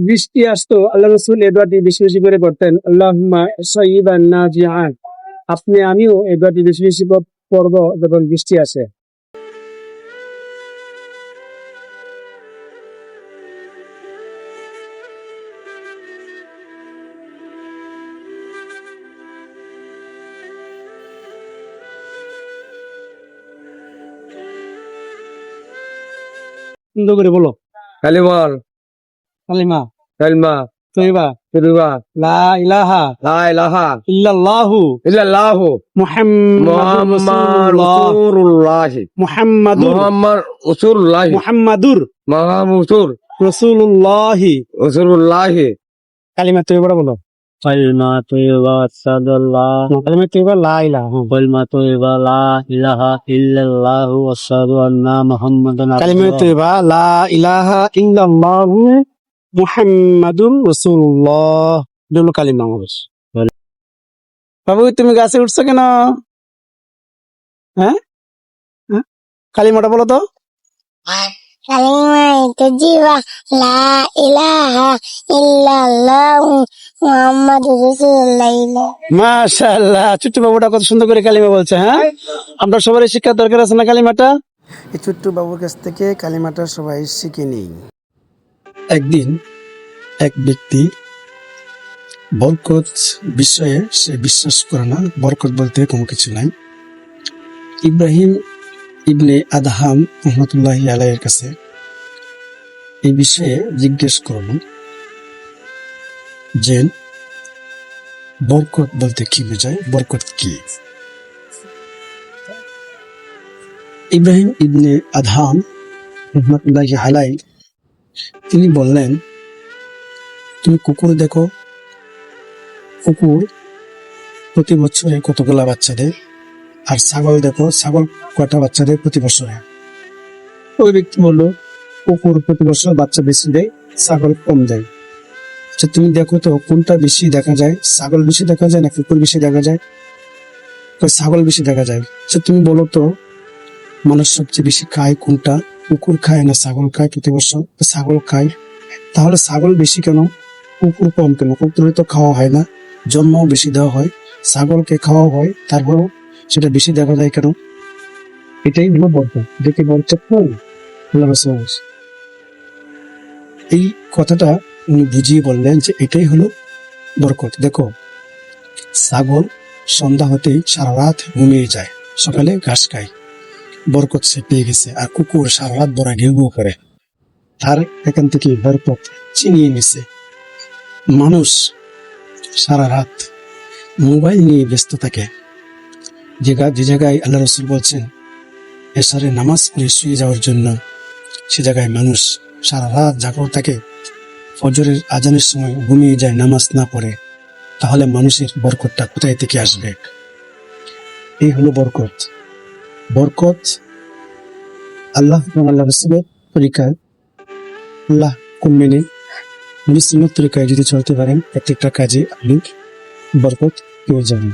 বৃষ্টি আসতো, আল্লাহ রসুল এই দোয়াটি বেশি বেশি করে পড়তেন, আল্লাহুম্মা সাইয়্যিবান নাফিআন। আপনি আমিও এই দোয়াটি বেশি বেশি পড়বো যখন বৃষ্টি আসে। সুন্দর করে বলো। কালিমার কালিমা কালিমা তৈবা তৈবা লা ইলাহা লা ইলাহা ইল্লাল্লাহু ইল্লাল্লাহু মুহাম্মাদুর রাসূলুল্লাহ মুহাম্মাদুর রাসূলুল্লাহ কালিমা তৈবা বলো। কালিমা তৈবা আসাদুল্লাহ কালিমা তৈবা লা ইলাহা কালিমা তৈবা লা ইলাহা ইল্লাল্লাহু আশহাদু আন্না মুহাম্মাদান কালিমা তৈবা লা ইলাহা ইল্লাল্লাহু মুহাম্মাদুর রাসূলুল্লাহ দুটো কালিমা হবে। বাবু তুমি গাছে উঠছো কেন? হ্যাঁ, কালিমাটা বলো তো। মাশাআল্লাহ, ছোট্ট বাবুটা কত সুন্দর করে কালিমা বলছে। হ্যাঁ, আমরা সবারই শিক্ষার দরকার আছে না কালিমাটা? এই ছোট্ট বাবুর কাছ থেকে কালিমাটা সবাই শিখে নিই। একদিন এক ব্যক্তি বরকত বিষয়ে সে বিশ্বাস করে না, বরকত বলতে কোনো কিছু নাই। ইব্রাহিম ইবনে আদহাম রহমতুল্লাহি আলাইহির কাছে এই বিষয়ে জিজ্ঞেস করল যে বরকত বলতে কি বোঝায়, বরকত কি? ইব্রাহিম ইবনে আদহাম রহমতুল্লাহি আলাইহি তিনি বললেন, তুমি কুকুর দেখো, কুকুর প্রতি বছরে কতগুলা বাচ্চা দেয়, আর ছাগল দেখো, ছাগল কয়টা বাচ্চা দেয় প্রতি বছরে? ওই ব্যক্তি বলল, কুকুর প্রতি বছর বাচ্চা বেশি দেয়, ছাগল কম দেয়। আচ্ছা তুমি দেখো তো কোনটা বেশি দেখা যায়, ছাগল বেশি দেখা যায় না কুকুর বেশি দেখা যায়? ছাগল বেশি দেখা যায়। আচ্ছা তুমি বলো তো মানুষ সবচেয়ে বেশি খায় কোনটা, কুকুর খায় না ছাগল খায় প্রতি বছর? ছাগল খায়। তাহলে ছাগল বেশি কেন, কুকুর কম কেন? কুকুরের তো খাওয়া হয় না, জন্মও বেশি দেওয়া হয়, ছাগলকে খাওয়া হয়, তারপরও সেটা বেশি দেখা যায় কেন? এটাই হলো বরকত। দেখে বরকত এই কথাটা উনি বুঝিয়ে বললেন যে এটাই হলো বরকত। দেখো, ছাগল সন্ধ্যা হতেই সারা রাত ঘুমিয়ে যায়, সকালে ঘাস খায়, বরকত সে পেয়ে গেছে। আর কুকুর সারা রাত বড় ঘেউ ঘেউ করে, তার এখান থেকে বরকত চিনিয়ে নিছে। মানুষ সারা রাত মোবাইল নিয়ে ব্যস্ত থাকে, যে জায়গায় আল্লাহ রসুল বলছেন এশারে নামাজ পড়ে শুয়ে যাওয়ার জন্য, সে জায়গায় মানুষ সারা রাত জাগ্রত থাকে, ফজরের আজানের সময় ঘুমিয়ে যায় নামাজ না পড়ে। তাহলে মানুষের বরকতটা কোথায় থেকে আসবে? এই হলো বরকত। বরকত আল্লাহ আল্লাহ রসুলের তরিকায়, আল্লাহ কোন মেনে মুসলিমের তরিকায় যদি চলতে পারেন, প্রত্যেকটা কাজে আপনি বরকত পেয়ে যাবেন।